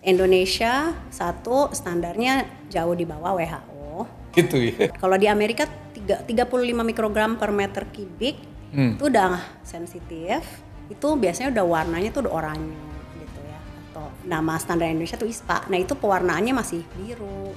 Indonesia satu standarnya jauh di bawah WHO. Gitu ya. Kalau di Amerika 35 mikrogram per meter kubik itu udah sensitif. Itu biasanya udah warnanya tuh udah oranye gitu ya. Atau nama standar Indonesia tuh ISPA. Nah itu pewarnaannya masih biru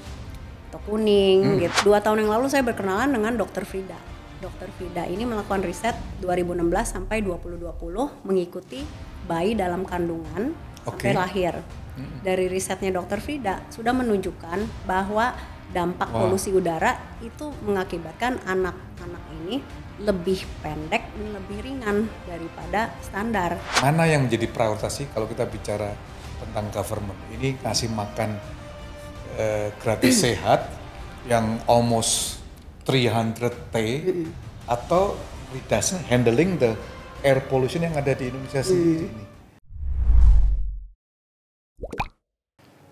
atau kuning gitu. 2 tahun yang lalu saya berkenalan dengan Dr. Frida. Dr. Frida ini melakukan riset 2016 sampai 2020 mengikuti bayi dalam kandungan sampai lahir. Dari risetnya Dr. Frida sudah menunjukkan bahwa dampak polusi udara itu mengakibatkan anak-anak ini lebih pendek dan lebih ringan daripada standar. Mana yang menjadi prioritas sih kalau kita bicara tentang government? Ini ngasih makan gratis sehat yang almost 300 T atau handling the air pollution yang ada di Indonesia sendiri ini.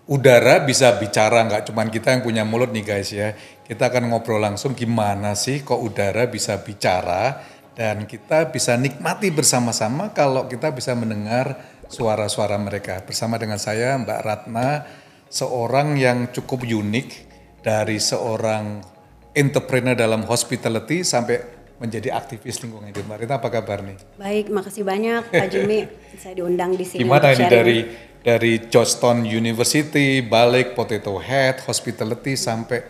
Udara bisa bicara, nggak cuma kita yang punya mulut nih guys ya. Kita akan ngobrol langsung gimana sih kok udara bisa bicara dan kita bisa nikmati bersama-sama kalau kita bisa mendengar suara-suara mereka. Bersama dengan saya Mbak Ratna, seorang yang cukup unik dari seorang entrepreneur dalam hospitality sampai menjadi aktivis lingkungan hidup. Mbak Rita, apa kabar nih? Baik, makasih banyak Pak Jimmy saya diundang di sini. Gimana ini dari Georgetown University, balik Potato Head, hospitality sampai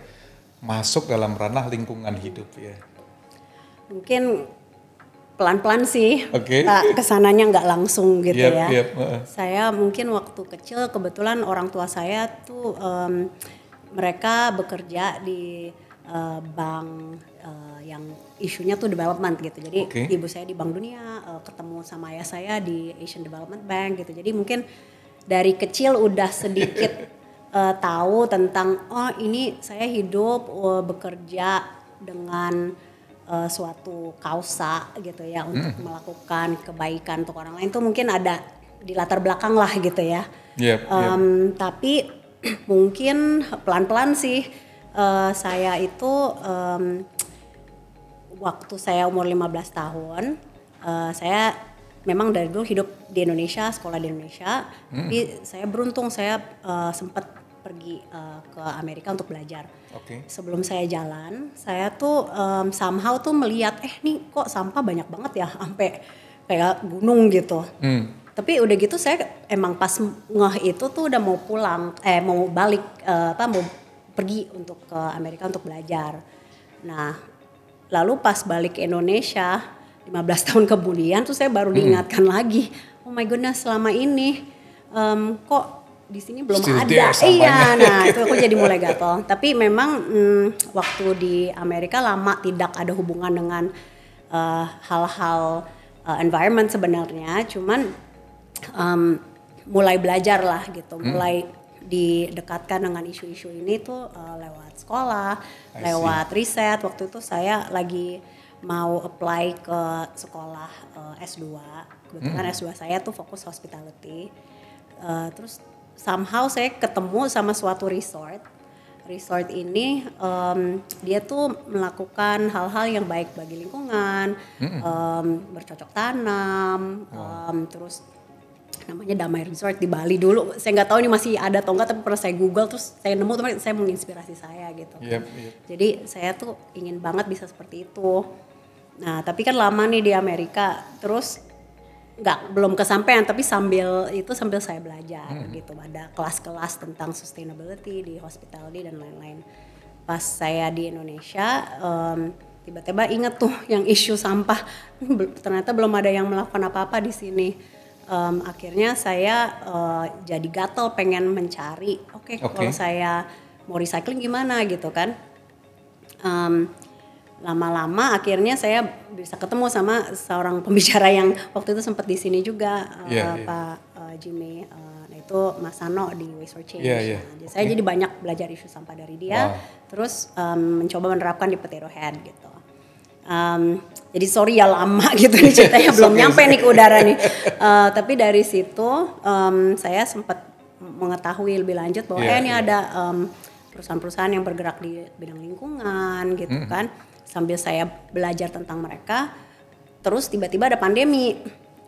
masuk dalam ranah lingkungan hidup ya? Mungkin pelan-pelan sih, kesananya nggak langsung gitu ya. Saya mungkin waktu kecil kebetulan orang tua saya tuh mereka bekerja di bank yang isunya tuh development gitu. Jadi ibu saya di Bank Dunia, ketemu sama ayah saya di Asian Development Bank gitu. Jadi mungkin dari kecil udah sedikit tahu tentang ini saya hidup bekerja dengan suatu kausa gitu ya untuk melakukan kebaikan untuk orang lain. Itu mungkin ada di latar belakang lah gitu ya. Tapi mungkin pelan-pelan sih saya itu waktu saya umur 15 tahun saya memang dari dulu hidup di Indonesia, sekolah di Indonesia, tapi saya beruntung saya sempat pergi ke Amerika untuk belajar. Sebelum saya jalan, saya tuh somehow tuh melihat, nih kok sampah banyak banget ya, sampai kayak gunung gitu. Tapi udah gitu saya emang pas ngeh itu tuh udah mau pulang, mau balik, mau pergi untuk ke Amerika untuk belajar. Nah, lalu pas balik ke Indonesia, 15 tahun kemudian tuh saya baru diingatkan lagi, oh my goodness selama ini kok di sini belum ada. Iya, nah itu aku jadi mulai gatel. Tapi memang waktu di Amerika lama tidak ada hubungan dengan hal-hal environment sebenarnya, cuman mulai belajar lah gitu, mulai didekatkan dengan isu-isu ini tuh lewat sekolah, lewat riset. Waktu itu saya lagi mau apply ke sekolah S2, kebetulan S2 saya tuh fokus hospitality, terus somehow saya ketemu sama suatu resort ini dia tuh melakukan hal-hal yang baik bagi lingkungan, bercocok tanam, terus namanya Damai Resort di Bali dulu. Saya nggak tahu ini masih ada atau enggak, tapi pernah saya Google terus saya nemu, teman saya menginspirasi saya gitu. Jadi saya tuh ingin banget bisa seperti itu. Nah tapi kan lama nih di Amerika, terus belum kesampaian, tapi sambil saya belajar gitu. Ada kelas-kelas tentang sustainability di hospitality dan lain-lain. Pas saya di Indonesia tiba-tiba inget tuh yang isu sampah, ternyata belum ada yang melakukan apa-apa di sini. Akhirnya saya jadi gatel pengen mencari, kalau saya mau recycling gimana gitu kan. Lama-lama akhirnya saya bisa ketemu sama seorang pembicara yang waktu itu sempat di sini juga, Pak Jimmy, itu Mas Sano di Waste for Change. Nah, saya jadi banyak belajar isu sampah dari dia, terus mencoba menerapkan di Potato Head gitu. Jadi sorry ya lama gitu nih ceritanya, belum nyampe nih ke udara nih. Tapi dari situ saya sempat mengetahui lebih lanjut bahwa ini ada perusahaan-perusahaan yang bergerak di bidang lingkungan gitu kan. Sambil saya belajar tentang mereka, terus tiba-tiba ada pandemi.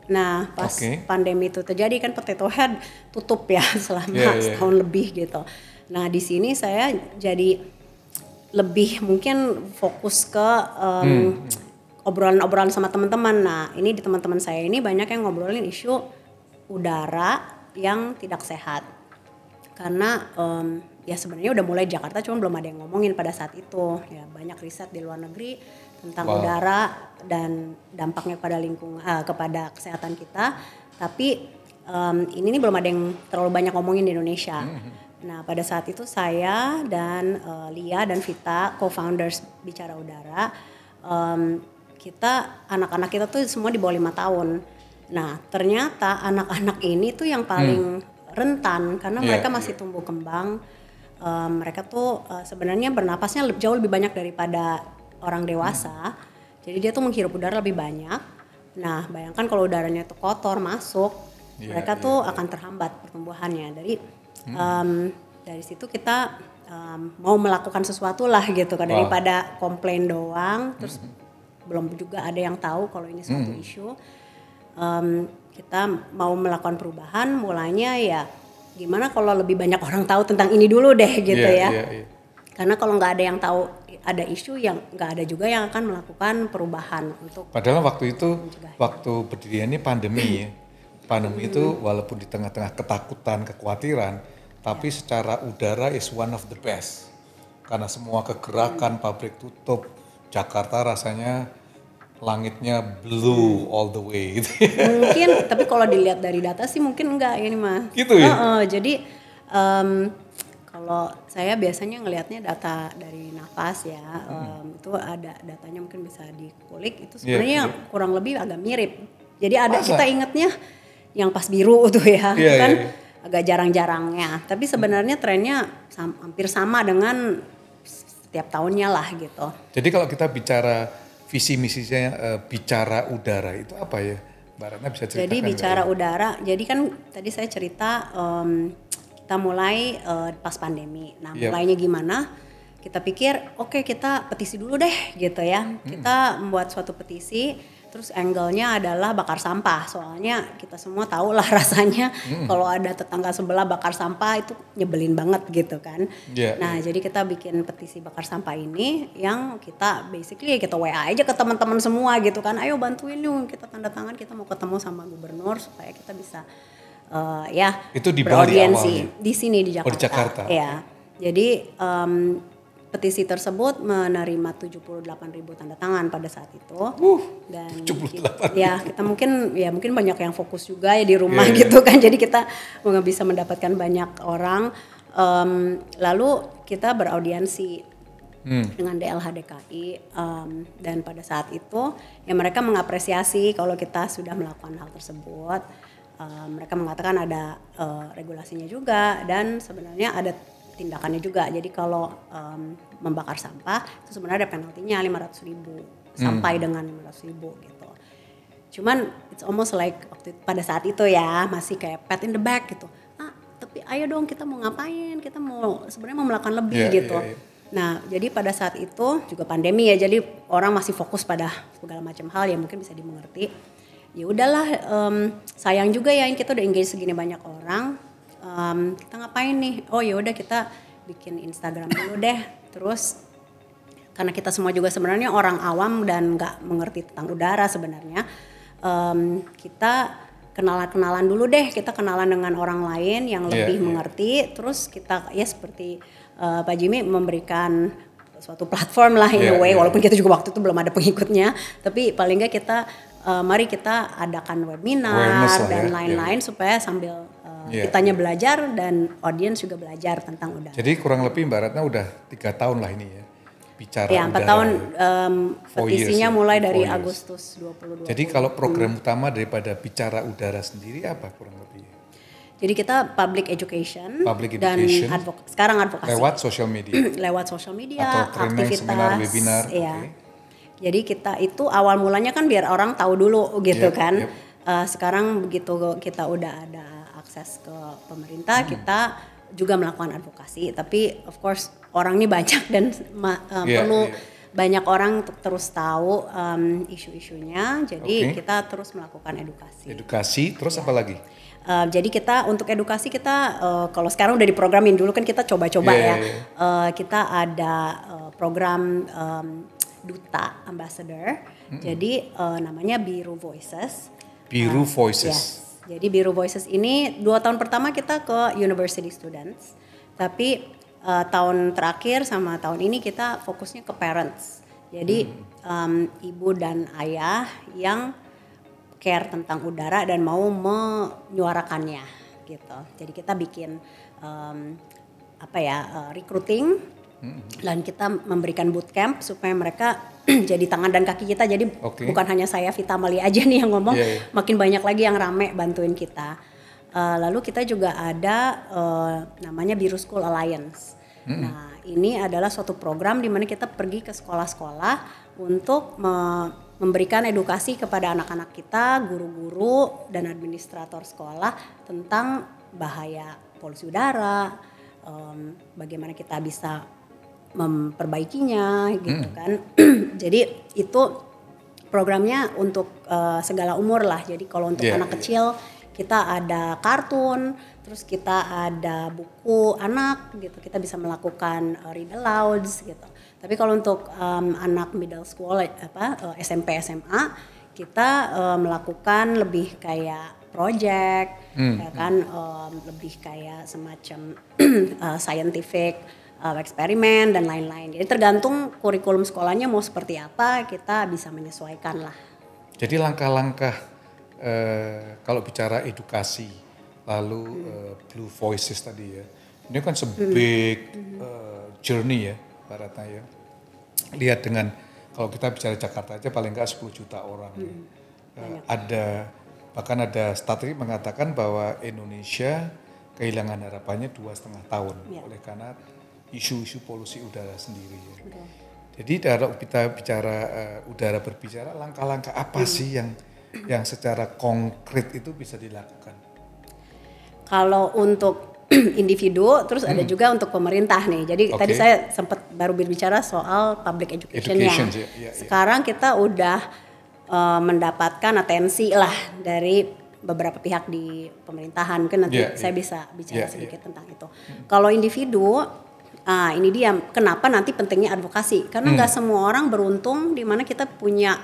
Nah pas pandemi itu terjadi kan Potato Head tutup ya selama setahun lebih gitu. Nah di sini saya jadi lebih mungkin fokus ke obrolan-obrolan sama teman-teman. Nah ini di teman-teman saya ini banyak yang ngobrolin isu udara yang tidak sehat. Karena ya sebenarnya udah mulai Jakarta, cuma belum ada yang ngomongin pada saat itu. Ya banyak riset di luar negeri tentang udara dan dampaknya pada kepada kesehatan kita. Tapi ini nih belum ada yang terlalu banyak ngomongin di Indonesia. Nah pada saat itu saya dan Lia dan Vita, co-founders Bicara Udara, kita anak-anak kita tuh semua di bawah 5 tahun. Nah ternyata anak-anak ini tuh yang paling rentan karena mereka masih tumbuh kembang. Mereka tuh sebenarnya bernapasnya jauh lebih banyak daripada orang dewasa. Jadi dia tuh menghirup udara lebih banyak. Nah bayangkan kalau udaranya itu kotor masuk, mereka tuh akan terhambat pertumbuhannya. Dari situ kita mau melakukan sesuatu lah gitu kan, daripada komplain doang. Terus belum juga ada yang tahu kalau ini suatu isu. Kita mau melakukan perubahan, mulainya ya gimana kalau lebih banyak orang tahu tentang ini dulu deh gitu Karena kalau nggak ada yang tahu ada isu, yang nggak ada juga yang akan melakukan perubahan untuk. Padahal waktu itu waktu berdiriannya pandemi ya, pandemi itu walaupun di tengah-tengah ketakutan, kekhawatiran, tapi secara udara is one of the best karena semua kegerakan, pabrik tutup, Jakarta rasanya langitnya blue all the way gitu. Mungkin, tapi kalau dilihat dari data sih mungkin enggak ini Mas. Gitu ya? Jadi kalau saya biasanya ngelihatnya data dari nafas ya, itu ada datanya mungkin bisa dikulik, itu sebenarnya kurang lebih agak mirip. Jadi ada kita ingatnya yang pas biru tuh ya, agak jarang-jarangnya. Tapi sebenarnya trennya hampir sama dengan setiap tahunnya lah gitu. Jadi kalau kita bicara visi misinya bicara udara itu apa ya? Mbak Ratna bisa ceritakan? Jadi bicara udara, jadi kan tadi saya cerita kita mulai pas pandemi. Nah mulainya gimana? Kita pikir oke, kita petisi dulu deh gitu ya. Kita membuat suatu petisi, terus angle-nya adalah bakar sampah. Soalnya kita semua tahu lah rasanya kalau ada tetangga sebelah bakar sampah itu nyebelin banget gitu kan. Nah jadi kita bikin petisi bakar sampah ini yang kita basically kita WA aja ke teman-teman semua gitu kan. Ayo bantuin yuk, kita tanda tangan, kita mau ketemu sama gubernur supaya kita bisa itu di Bali awalnya? Di sini di Jakarta. Di Jakarta. Ya. Jadi petisi tersebut menerima 78.000 tanda tangan pada saat itu. Dan 78. Kita mungkin banyak yang fokus juga ya di rumah gitu kan. Jadi kita nggak bisa mendapatkan banyak orang. Lalu kita beraudiensi dengan DLHDKI dan pada saat itu ya mereka mengapresiasi kalau kita sudah melakukan hal tersebut. Mereka mengatakan ada regulasinya juga dan sebenarnya ada tindakannya juga. Jadi kalau membakar sampah itu sebenarnya ada penaltinya 500.000 sampai dengan 500.000 gitu. Cuman it's almost like pada saat itu ya masih kayak pat in the back gitu. Tapi ayo dong kita mau ngapain? Kita sebenarnya mau melakukan lebih gitu. Nah jadi pada saat itu juga pandemi ya, jadi orang masih fokus pada segala macam hal yang mungkin bisa dimengerti. Ya udahlah, sayang juga ya kita udah engage segini banyak orang. Kita ngapain nih? Oh ya udah kita bikin Instagram dulu deh. Terus karena kita semua juga sebenarnya orang awam dan nggak mengerti tentang udara sebenarnya, kita kenalan dulu deh. Kita kenalan dengan orang lain yang lebih mengerti. Terus kita seperti Pak Jimmy memberikan suatu platform lah in a way, walaupun kita juga waktu itu belum ada pengikutnya, tapi paling nggak kita mari kita adakan webinar dan lain-lain supaya sambil kitanya belajar dan audiens juga belajar tentang udara. Jadi kurang lebih Mbak Ratna udah 3 tahun lah ini ya bicara udara. 4 tahun petisinya mulai dari Agustus 2020. Jadi kalau program utama daripada bicara udara sendiri apa kurang lebih? Jadi kita public education dan sekarang advokasi. Lewat social media? Lewat social media, atau training, aktivitas. seminar, webinar. Jadi kita itu awal mulanya kan biar orang tahu dulu gitu kan. Sekarang begitu kita udah ada akses ke pemerintah, kita juga melakukan advokasi. Tapi of course orang ini banyak dan perlu banyak orang untuk terus tahu isu-isunya. Jadi kita terus melakukan edukasi. Edukasi, terus apa lagi? Jadi kita untuk edukasi kita kalau sekarang udah diprogramin, dulu kan kita coba-coba kita ada program duta ambassador. Jadi namanya Biru Voices. Biru Voices. Yes. Jadi Biru Voices ini 2 tahun pertama kita ke university students, tapi tahun terakhir sama tahun ini kita fokusnya ke parents. Jadi ibu dan ayah yang care tentang udara dan mau menyuarakannya gitu. Jadi kita bikin recruiting dan kita memberikan bootcamp supaya mereka jadi tangan dan kaki kita. Jadi bukan hanya saya Vita Mali aja nih yang ngomong, makin banyak lagi yang rame bantuin kita. Lalu kita juga ada namanya Biru School Alliance. Nah, ini adalah suatu program di mana kita pergi ke sekolah-sekolah untuk memberikan edukasi kepada anak-anak kita, guru-guru dan administrator sekolah tentang bahaya polusi udara, bagaimana kita bisa memperbaikinya gitu kan. Jadi itu programnya untuk segala umur lah. Jadi kalau untuk anak kecil kita ada kartun, terus kita ada buku anak gitu, kita bisa melakukan read alouds gitu. Tapi kalau untuk anak middle school SMP SMA kita melakukan lebih kayak project ya kan, lebih kayak semacam scientific eksperimen dan lain-lain. Jadi tergantung kurikulum sekolahnya mau seperti apa, kita bisa menyesuaikan lah. Jadi langkah-langkah kalau bicara edukasi, lalu Blue Voices tadi ya, ini kan big journey ya, Baratna ya. Lihat dengan kalau kita bicara Jakarta aja paling nggak 10 juta orang. Ada bahkan ada statistik mengatakan bahwa Indonesia kehilangan harapannya 2,5 tahun oleh karena isu-isu polusi udara sendiri. Ya. Jadi kalau kita bicara udara berbicara, langkah-langkah apa sih yang secara konkret itu bisa dilakukan? Kalau untuk individu, terus ada juga untuk pemerintah nih. Jadi tadi saya sempat baru berbicara soal public education-nya. Sekarang kita udah mendapatkan atensi lah dari beberapa pihak di pemerintahan. Mungkin nanti saya bisa bicara sedikit tentang itu. Kalau individu, ini dia kenapa nanti pentingnya advokasi. Karena nggak semua orang beruntung di mana kita punya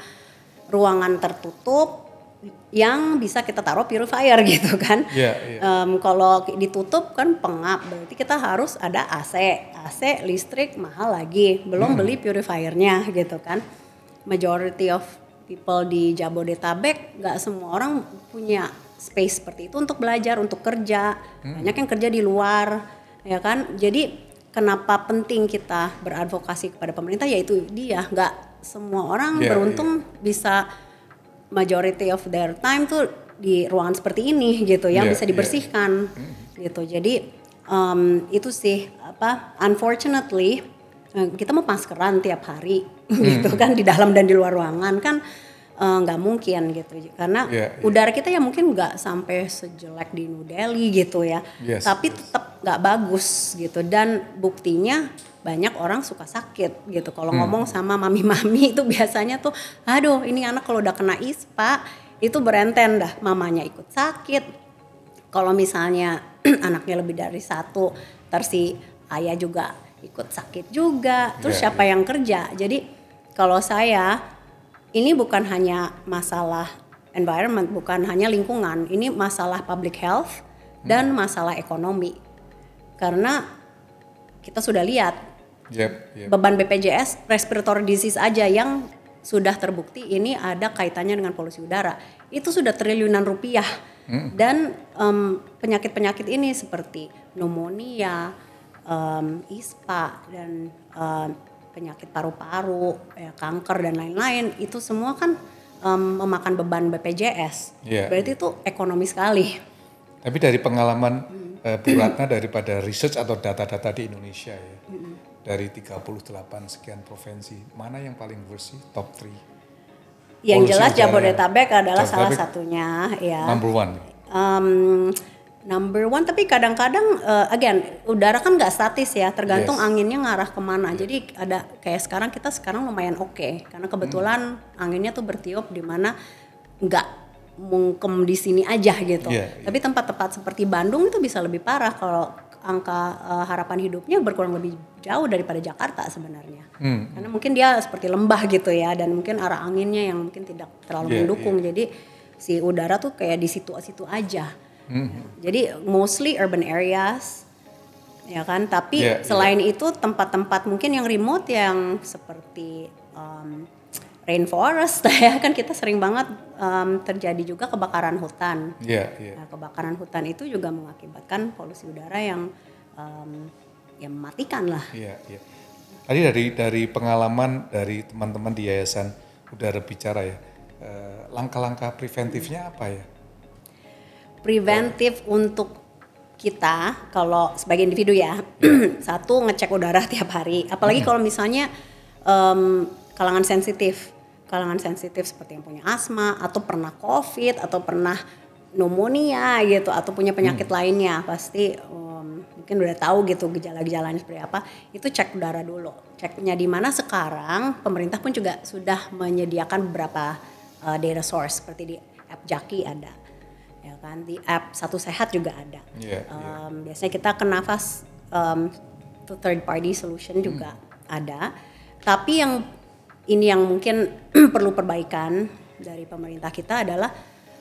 ruangan tertutup yang bisa kita taruh purifier gitu kan. Kalau ditutup kan pengap, berarti kita harus ada AC listrik mahal lagi, belum beli purifiernya gitu kan. Majority of people di Jabodetabek nggak semua orang punya space seperti itu untuk belajar, untuk kerja. Banyak yang kerja di luar ya kan. Jadi kenapa penting kita beradvokasi kepada pemerintah, yaitu dia nggak semua orang beruntung bisa majority of their time tuh di ruangan seperti ini gitu yang bisa dibersihkan gitu. Jadi itu sih unfortunately kita mau maskeran tiap hari gitu kan di dalam dan di luar ruangan kan nggak mungkin gitu karena udara kita ya mungkin nggak sampai sejelek di New Delhi gitu ya, tapi tetap nggak bagus gitu dan buktinya banyak orang suka sakit gitu. Kalau ngomong sama mami-mami itu biasanya tuh, aduh ini anak kalau udah kena ISPA itu berenten dah, mamanya ikut sakit. Kalau misalnya anaknya lebih dari 1, terus si ayah juga ikut sakit juga. Terus siapa yang kerja? Jadi kalau saya, ini bukan hanya masalah environment, bukan hanya lingkungan, ini masalah public health dan masalah ekonomi. Karena kita sudah lihat beban BPJS respiratory disease aja yang sudah terbukti ini ada kaitannya dengan polusi udara. Itu sudah triliunan rupiah. Dan penyakit-penyakit ini seperti pneumonia, ISPA dan penyakit paru-paru, kanker dan lain-lain, itu semua kan memakan beban BPJS. Berarti itu ekonomi sekali. Tapi dari pengalaman Bu Ratna daripada research atau data-data di Indonesia ya, dari 38 sekian provinsi, mana yang paling worst sih, top 3? Yang jelas Jabodetabek adalah salah satunya ya. Number one. Number one, tapi kadang-kadang again udara kan nggak statis ya, tergantung Yes. anginnya ngarah kemana. Jadi ada kayak sekarang lumayan oke, karena kebetulan anginnya tuh bertiup di mana nggak mungkem di sini aja gitu. Tapi tempat-tempat seperti Bandung itu bisa lebih parah kalau angka harapan hidupnya berkurang lebih jauh daripada Jakarta sebenarnya. Karena mungkin dia seperti lembah gitu ya, dan mungkin arah anginnya yang mungkin tidak terlalu mendukung. Jadi si udara tuh kayak di situ-situ aja. Jadi mostly urban areas, ya kan. Tapi selain itu tempat-tempat mungkin yang remote yang seperti rainforest, ya kan kita sering banget terjadi juga kebakaran hutan. Nah, kebakaran hutan itu juga mengakibatkan polusi udara yang mematikan lah. Tadi dari pengalaman dari teman-teman di Yayasan Udara Bicara ya, langkah-langkah preventifnya apa ya? Preventif untuk kita kalau sebagai individu ya, satu ngecek udara tiap hari. Apalagi kalau misalnya kalangan sensitif seperti yang punya asma atau pernah COVID atau pernah pneumonia gitu atau punya penyakit lainnya, pasti mungkin udah tahu gitu gejala-gejalanya seperti apa. Itu cek udara dulu. Ceknya di mana sekarang pemerintah pun juga sudah menyediakan beberapa data source seperti di app Jaki ada. Ya kan, di app Satu Sehat juga ada. Biasanya kita ke nafas to third party solution juga ada. Tapi yang mungkin perlu perbaikan dari pemerintah kita adalah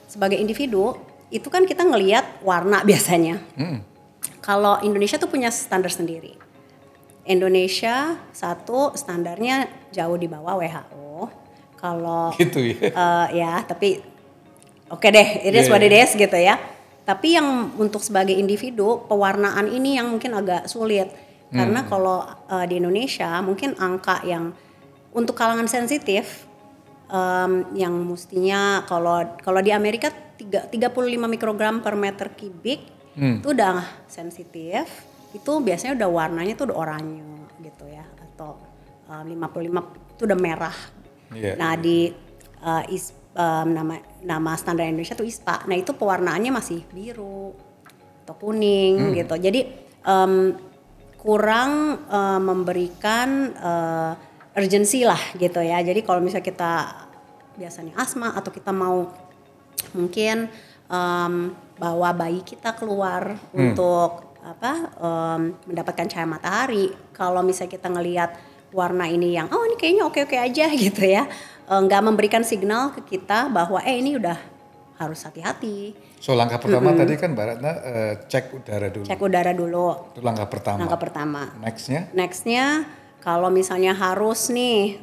sebagai individu itu kan kita ngelihat warna biasanya. Kalau Indonesia tuh punya standar sendiri. Indonesia satu standarnya jauh di bawah WHO. Kalau gitu ya, tapi oke deh, it is what it is gitu ya. Tapi yang untuk sebagai individu, pewarnaan ini yang mungkin agak sulit. Karena kalau di Indonesia mungkin angka yang untuk kalangan sensitif, yang mestinya kalau di Amerika 35 mikrogram per meter kubik itu udah sensitif. Itu biasanya udah warnanya tuh udah oranye gitu ya. Atau 55 itu udah merah. Nah di nama standar Indonesia tuh ISPA. Nah itu pewarnaannya masih biru atau kuning gitu. Jadi kurang memberikan urgensi lah gitu ya. Jadi kalau misalnya kita biasanya asma atau kita mau mungkin bawa bayi kita keluar untuk mendapatkan cahaya matahari. Kalau misalnya kita ngelihat warna ini yang ini kayaknya oke-oke aja gitu ya, nggak memberikan signal ke kita bahwa ini udah harus hati-hati. So langkah pertama tadi kan Mbak Ratna cek udara dulu. Cek udara dulu. Itu langkah pertama. Nextnya kalau misalnya harus nih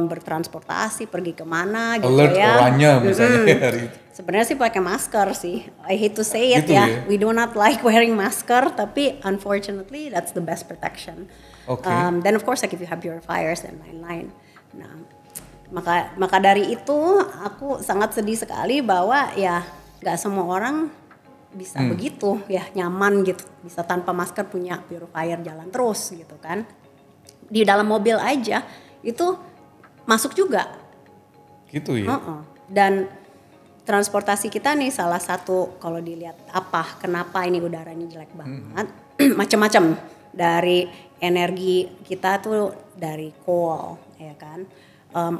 bertransportasi pergi kemana gitu alert ya. oranye misalnya hari itu. Sebenarnya sih pakai masker sih. I hate to say it gitu ya. We do not like wearing masker, tapi unfortunately that's the best protection. Then of course like if you have purifiers dan lain-lain. Nah, maka dari itu aku sangat sedih sekali bahwa ya nggak semua orang bisa begitu ya, nyaman gitu, bisa tanpa masker punya purifier jalan terus gitu kan. Di dalam mobil aja itu masuk juga. Gitu ya. Dan transportasi kita nih salah satu kalau dilihat kenapa ini udaranya jelek banget, macam-macam. Dari energi kita tuh dari coal ya kan,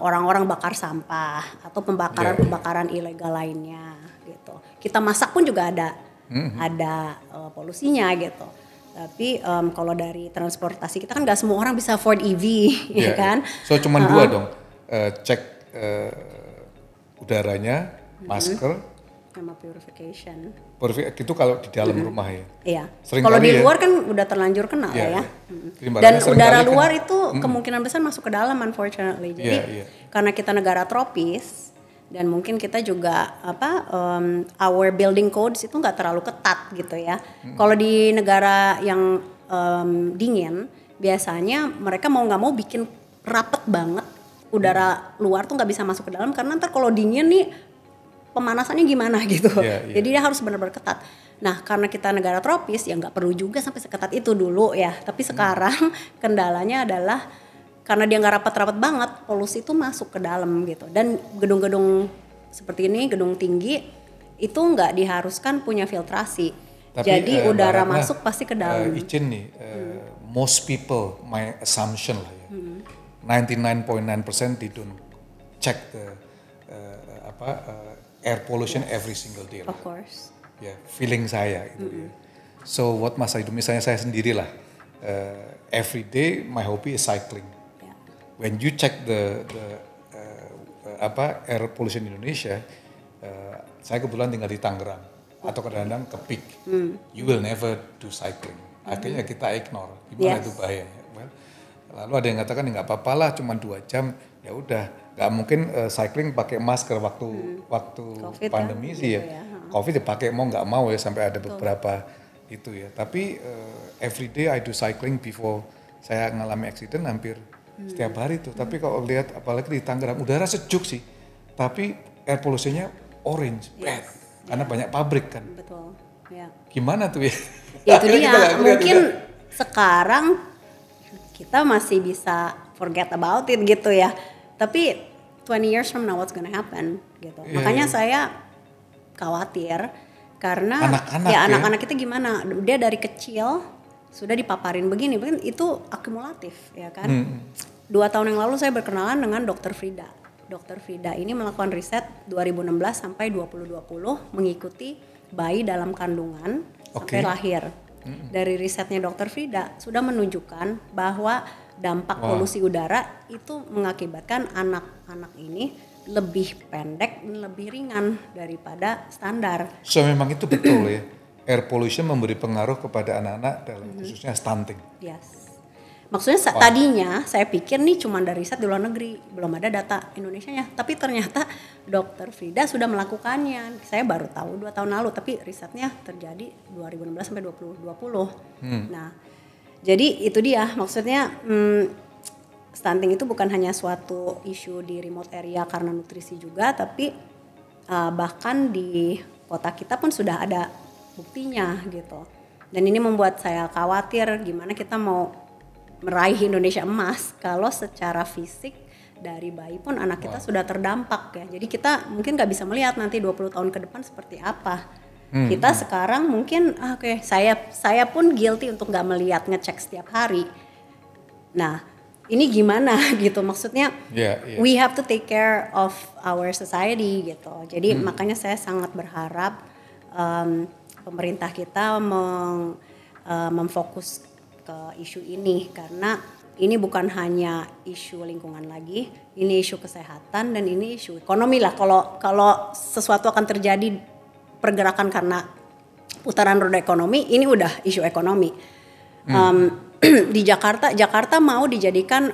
orang-orang bakar sampah atau pembakaran ilegal lainnya gitu. Kita masak pun juga ada polusinya gitu. Tapi kalau dari transportasi kita kan nggak semua orang bisa afford EV ya kan. So cuman dua dong, cek udaranya, masker, sama purification. Itu kalau di dalam rumah ya. Iya. Kalau di luar kan udah terlanjur kena ya. Dan udara luar itu kemungkinan besar masuk ke dalam unfortunately. Jadi karena kita negara tropis dan mungkin kita juga our building codes itu nggak terlalu ketat gitu ya. Kalau di negara yang dingin biasanya mereka mau nggak mau bikin rapet banget. Udara luar tuh nggak bisa masuk ke dalam karena ntar kalau dingin nih pemanasannya gimana gitu. Jadi dia harus benar-benar ketat. Nah karena kita negara tropis ya nggak perlu juga sampai seketat itu dulu ya. Tapi sekarang kendalanya adalah karena dia nggak rapat-rapat banget, polusi itu masuk ke dalam gitu. Dan gedung-gedung seperti ini, gedung tinggi itu nggak diharuskan punya filtrasi. Tapi, Jadi udara Mbak Ratna, masuk pasti ke dalam. Izin nih, most people, my assumption lah ya, 99.9% they don't check the air pollution every single day. Of course. Ya, feeling saya itu ya. So what must I do? Misalnya saya sendirilah, every day my hobby is cycling. Yeah. When you check the air pollution Indonesia, saya kebetulan tinggal di Tangerang atau kadang-kadang ke Peak. You will never do cycling. Akhirnya kita ignore. Gimana itu bahayanya? Well, lalu ada yang mengatakan nggak apa-apa lah, cuma 2 jam. Ya udah, nggak mungkin cycling pakai masker waktu COVID pandemi kan? sih ya. Gitu ya. Covid dipakai mau nggak mau ya, sampai ada beberapa itu ya. Tapi every day I do cycling before saya ngalami accident hampir setiap hari tuh. Tapi kalau lihat apalagi di Tangerang udara sejuk sih, tapi air polusinya orange, bad, karena banyak pabrik kan. Betul. Ya. Gimana tuh ya? Itu dia. Mungkin sekarang kita masih bisa forget about it gitu ya. Tapi 20 years from now what's gonna happen gitu. Makanya saya khawatir karena anak-anak kita gimana, dia dari kecil sudah dipaparin begini itu akumulatif ya kan. 2 tahun yang lalu saya berkenalan dengan Dr. Frida. Dr. Frida ini melakukan riset 2016 sampai 2020 mengikuti bayi dalam kandungan sampai lahir. Dari risetnya Dr. Frida sudah menunjukkan bahwa dampak polusi udara itu mengakibatkan anak-anak ini lebih pendek dan lebih ringan daripada standar. So memang itu betul ya. Air pollution memberi pengaruh kepada anak-anak dalam khususnya stunting. Yes. Maksudnya tadinya saya pikir nih cuma dari riset di luar negeri, belum ada data Indonesianya. Tapi ternyata Dr. Frida sudah melakukannya. Saya baru tahu 2 tahun lalu, tapi risetnya terjadi 2016 sampai 2020. Nah, jadi itu dia maksudnya stunting itu bukan hanya suatu isu di remote area karena nutrisi juga, tapi bahkan di kota kita pun sudah ada buktinya gitu. Dan ini membuat saya khawatir gimana kita mau meraih Indonesia emas kalau secara fisik dari bayi pun anak kita sudah terdampak ya. Jadi kita mungkin nggak bisa melihat nanti 20 tahun ke depan seperti apa. Kita sekarang mungkin saya pun guilty untuk nggak melihat, ngecek setiap hari. Nah ini gimana gitu maksudnya we have to take care of our society gitu. Jadi makanya saya sangat berharap pemerintah kita memfokus ke isu ini karena ini bukan hanya isu lingkungan lagi, ini isu kesehatan dan ini isu ekonomi lah. Kalau sesuatu akan terjadi pergerakan karena putaran roda ekonomi, ini udah isu ekonomi. Di Jakarta mau dijadikan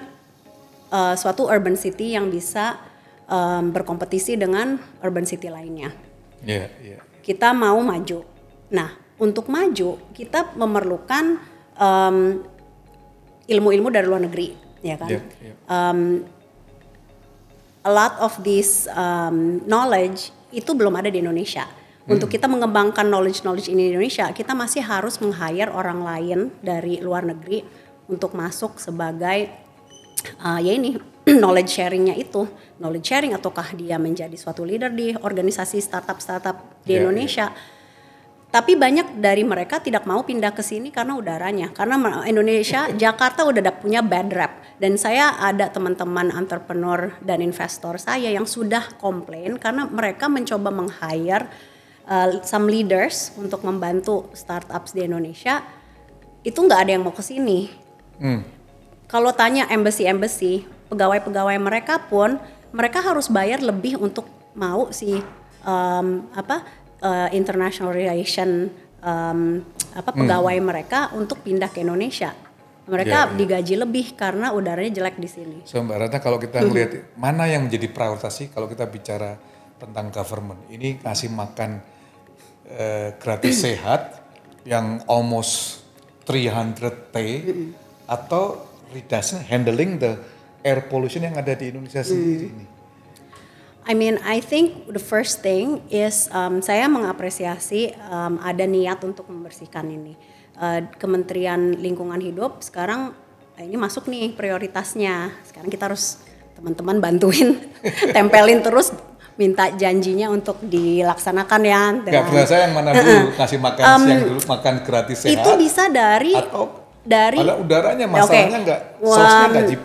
suatu urban city yang bisa berkompetisi dengan urban city lainnya. Kita mau maju. Nah, untuk maju kita memerlukan ilmu-ilmu dari luar negeri, ya kan? A lot of this knowledge itu belum ada di Indonesia. Untuk kita mengembangkan knowledge ini di Indonesia, kita masih harus meng-hire orang lain dari luar negeri untuk masuk sebagai knowledge sharingnya itu, knowledge sharing ataukah dia menjadi suatu leader di organisasi startup di Indonesia. Tapi banyak dari mereka tidak mau pindah ke sini karena udaranya. Karena Indonesia, Jakarta udah punya bad rap. Dan saya ada teman-teman entrepreneur dan investor saya yang sudah komplain karena mereka mencoba meng-hire some leaders untuk membantu startups di Indonesia. Itu nggak ada yang mau ke sini. Kalau tanya embassy, pegawai-pegawai mereka pun mereka harus bayar lebih untuk mau international relation pegawai mereka untuk pindah ke Indonesia. Mereka digaji lebih karena udaranya jelek di sini. So Mbak Ratna, kalau kita melihat mana yang menjadi prioritas sih kalau kita bicara tentang government, ini ngasih makan gratis sehat yang almost 300 T atau handling the air pollution yang ada di Indonesia sendiri ini? I think the first thing is saya mengapresiasi ada niat untuk membersihkan ini. Kementerian Lingkungan Hidup sekarang ini masuk nih prioritasnya. Sekarang kita harus teman-teman bantuin, tempelin terus minta janjinya untuk dilaksanakan ya. Gak pernah saya yang mana dulu kasih makan siang dulu, makan gratis sehat. Itu bisa dari pada udaranya masalahnya nggak, source-nya nggak di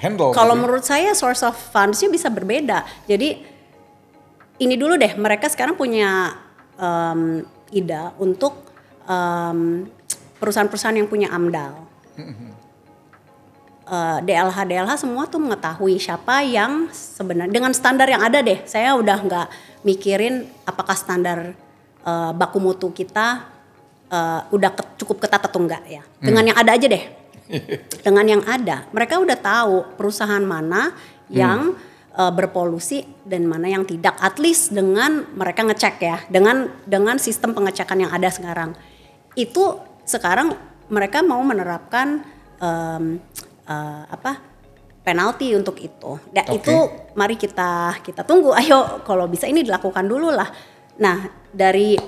handle. Kalau menurut saya source of funds-nya bisa berbeda. Jadi ini dulu deh, mereka sekarang punya ide untuk perusahaan-perusahaan yang punya AMDAL. DLH semua tuh mengetahui siapa yang sebenarnya dengan standar yang ada deh. Saya udah nggak mikirin apakah standar baku mutu kita udah cukup ketat atau enggak ya. Dengan yang ada aja deh. Dengan yang ada, mereka udah tahu perusahaan mana yang berpolusi dan mana yang tidak. At least dengan mereka ngecek ya, dengan sistem pengecekan yang ada sekarang. Itu sekarang mereka mau menerapkan penalti untuk itu. Nah, itu mari kita tunggu. Ayo kalau bisa ini dilakukan dulu lah. Nah, dari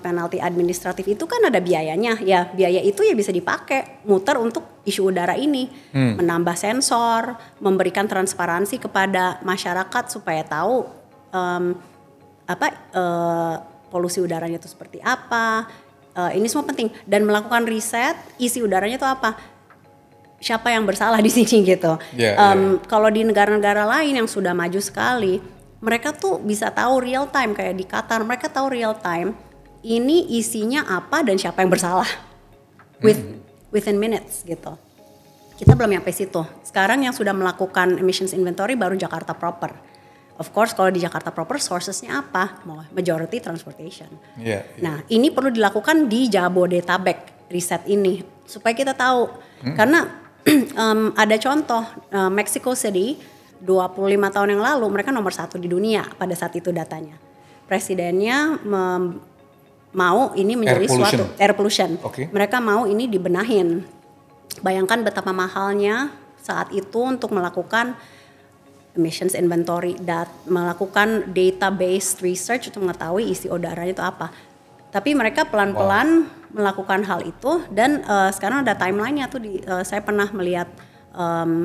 penalti administratif itu kan ada biayanya. Ya, biaya itu ya bisa dipakai muter untuk isu udara ini. Menambah sensor, memberikan transparansi kepada masyarakat supaya tahu polusi udaranya itu seperti apa. Ini semua penting, dan melakukan riset isi udaranya itu apa, siapa yang bersalah di sini gitu. Kalau di negara-negara lain yang sudah maju sekali, mereka tuh bisa tahu real time, kayak di Qatar mereka tahu real time ini isinya apa dan siapa yang bersalah within minutes gitu. Kita belum sampai situ. Sekarang yang sudah melakukan emissions inventory baru Jakarta proper. Of course kalau di Jakarta proper sourcesnya apa? Majority transportation. Nah ini perlu dilakukan di Jabodetabek riset ini supaya kita tahu. Karena ada contoh Mexico City 25 tahun yang lalu mereka nomor 1 di dunia pada saat itu datanya. Presidennya mau ini menjadi air pollution. Mereka mau ini dibenahin. Bayangkan betapa mahalnya saat itu untuk melakukan emissions inventory, melakukan database research untuk mengetahui isi udaranya itu apa. Tapi mereka pelan-pelan melakukan hal itu, dan sekarang ada timeline-nya tuh saya pernah melihat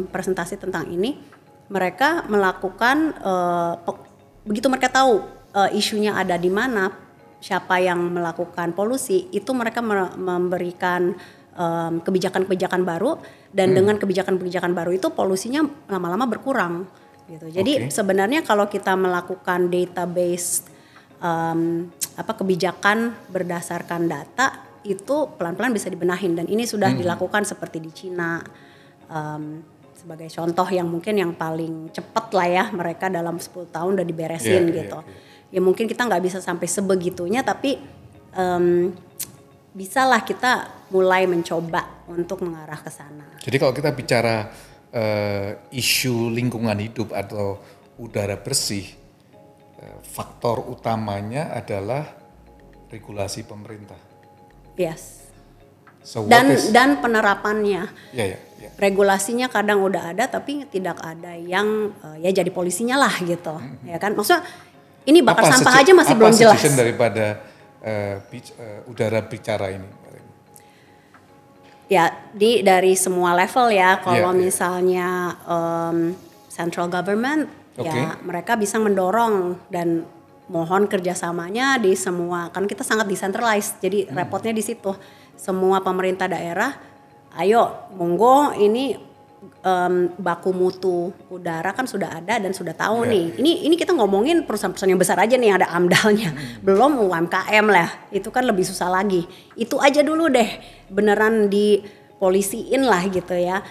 presentasi tentang ini. Mereka melakukan begitu mereka tahu isunya ada di mana, siapa yang melakukan polusi, itu mereka memberikan kebijakan-kebijakan baru, dan dengan kebijakan-kebijakan baru itu polusinya lama-lama berkurang. Gitu. Jadi sebenarnya kalau kita melakukan database kebijakan berdasarkan data itu pelan-pelan bisa dibenahin, dan ini sudah dilakukan seperti di Cina sebagai contoh yang mungkin yang paling cepat lah ya, mereka dalam 10 tahun udah diberesin gitu. Ya mungkin kita nggak bisa sampai sebegitunya, tapi bisalah kita mulai mencoba untuk mengarah ke sana. Jadi kalau kita bicara isu lingkungan hidup atau udara bersih, faktor utamanya adalah regulasi pemerintah. Yes. So dan penerapannya. Ya. Regulasinya kadang udah ada tapi tidak ada yang ya jadi polisinya lah gitu. Ya kan? Maksudnya ini bakar sampah aja masih belum jelas. Apa suggestion daripada udara bicara ini? Ya dari semua level ya, kalau misalnya central government ya mereka bisa mendorong dan mohon kerjasamanya di semua, kan kita sangat decentralized, jadi repotnya di situ. Semua pemerintah daerah, ayo monggo ini baku mutu udara kan sudah ada dan sudah tahu nih. Ini kita ngomongin perusahaan-perusahaan yang besar aja nih, ada AMDAL-nya. Belum UMKM lah, itu kan lebih susah lagi. Itu aja dulu deh, beneran dipolisiin lah gitu ya.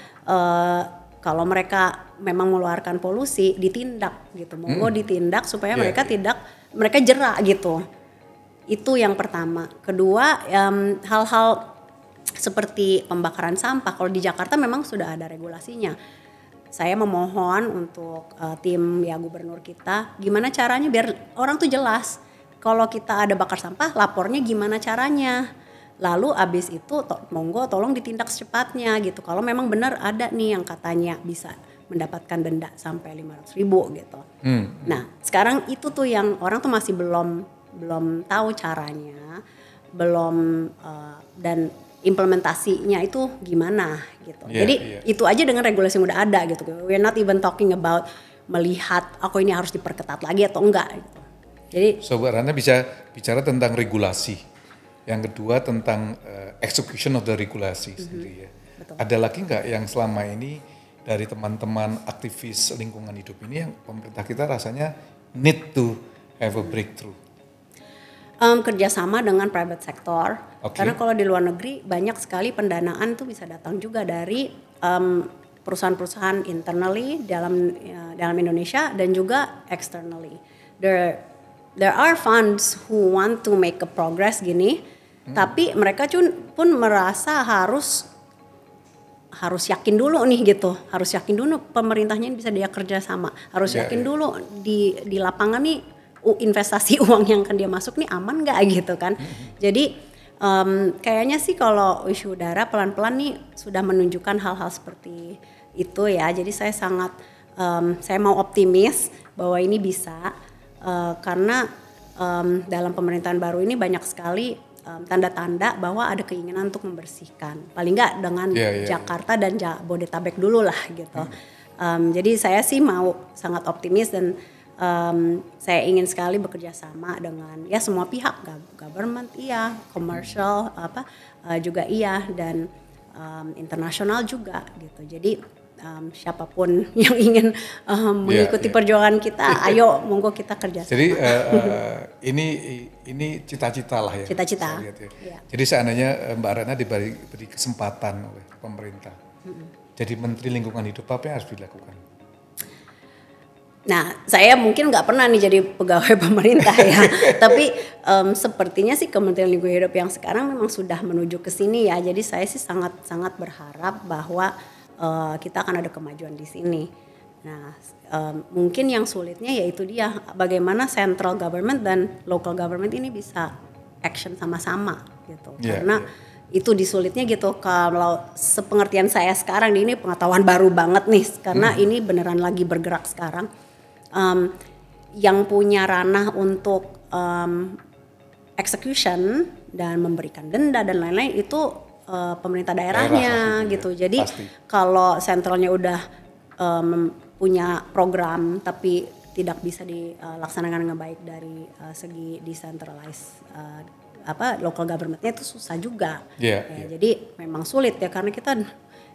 Kalau mereka memang mengeluarkan polusi, ditindak gitu. Monggo ditindak supaya mereka mereka jerak gitu. Itu yang pertama. Kedua, hal-hal seperti pembakaran sampah, kalau di Jakarta memang sudah ada regulasinya. Saya memohon untuk tim ya gubernur kita, gimana caranya biar orang tuh jelas. Kalau kita ada bakar sampah, lapornya gimana caranya. Lalu abis itu monggo tolong ditindak secepatnya gitu. Kalau memang benar ada nih yang katanya bisa mendapatkan denda sampai 500.000 gitu. Nah sekarang itu tuh yang orang tuh masih belum tahu caranya, belum dan implementasinya itu gimana gitu. Jadi itu aja dengan regulasi yang udah ada gitu. We're not even talking about Yeah. melihat aku ini harus diperketat lagi atau enggak gitu. Jadi Mbak Ratna bisa bicara tentang regulasi. Yang kedua tentang execution of the regulasi sendiri ya. betul. Ada lagi nggak yang selama ini dari teman-teman aktivis lingkungan hidup ini yang pemerintah kita rasanya need to have a breakthrough? Kerjasama dengan private sector, Okay. karena kalau di luar negeri banyak sekali pendanaan tuh bisa datang juga dari perusahaan-perusahaan internally dalam Indonesia dan juga externally. There are funds who want to make a progress gini, tapi mereka pun merasa harus yakin dulu nih gitu, harus yakin dulu pemerintahnya ini bisa dia kerja sama, harus yakin dulu di lapangan nih investasi uang yang akan dia masuk nih aman nggak gitu kan. Jadi kayaknya sih kalau isu udara pelan-pelan nih sudah menunjukkan hal-hal seperti itu ya. Jadi saya saya mau optimis bahwa ini bisa karena dalam pemerintahan baru ini banyak sekali tanda-tanda bahwa ada keinginan untuk membersihkan. Paling nggak dengan Jakarta dan Jabodetabek dulu lah gitu. Jadi saya sih mau sangat optimis dan saya ingin sekali bekerja sama dengan ya semua pihak, government iya, commercial juga iya dan internasional juga gitu. Jadi siapapun yang ingin mengikuti perjuangan kita, ayo monggo kita kerja sama. Jadi ini cita-cita lah ya. Cita-cita. Ya. Jadi seandainya Mbak Ratna diberi kesempatan oleh pemerintah, jadi Menteri Lingkungan Hidup, apa yang harus dilakukan? Nah, saya mungkin nggak pernah nih jadi pegawai pemerintah ya, tapi sepertinya sih Kementerian Lingkungan Hidup yang sekarang memang sudah menuju ke sini ya. Jadi saya sih sangat berharap bahwa kita akan ada kemajuan di sini. Nah, mungkin yang sulitnya yaitu dia bagaimana central government dan local government ini bisa action sama-sama gitu. Karena itu disulitnya gitu. Kalau sepengertian saya sekarang ini pengetahuan baru banget nih, karena ini beneran lagi bergerak sekarang. Yang punya ranah untuk execution dan memberikan denda dan lain-lain itu pemerintah daerahnya gitu. Jadi kalau sentralnya udah punya program tapi tidak bisa dilaksanakan dengan baik dari segi decentralized local government-nya itu susah juga. Jadi memang sulit ya karena kita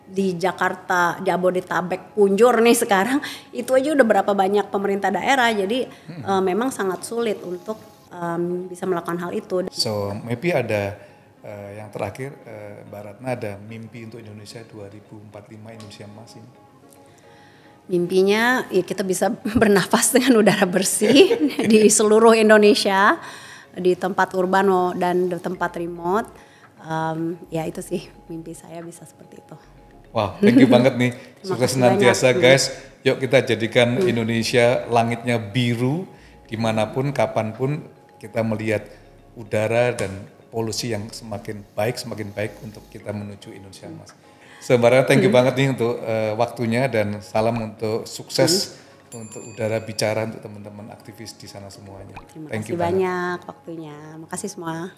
di Jakarta, Jabodetabek, Punjur nih sekarang itu aja udah berapa banyak pemerintah daerah, jadi memang sangat sulit untuk bisa melakukan hal itu. So maybe ada yang terakhir Mbak Ratna ada mimpi untuk Indonesia 2045 Indonesia Emas ini? Mimpinya ya kita bisa bernafas dengan udara bersih di seluruh Indonesia, di tempat urban dan di tempat remote. Ya itu sih mimpi saya bisa seperti itu. Wow, thank you banget nih. Sukses senantiasa guys. Yuk kita jadikan Indonesia langitnya biru dimanapun, kapanpun kita melihat udara dan polusi yang semakin baik untuk kita menuju Indonesia Emas. Sebenarnya thank you banget nih untuk waktunya dan salam untuk sukses untuk udara bicara untuk teman-teman aktivis di sana semuanya. Terima kasih banyak waktunya. Makasih semua.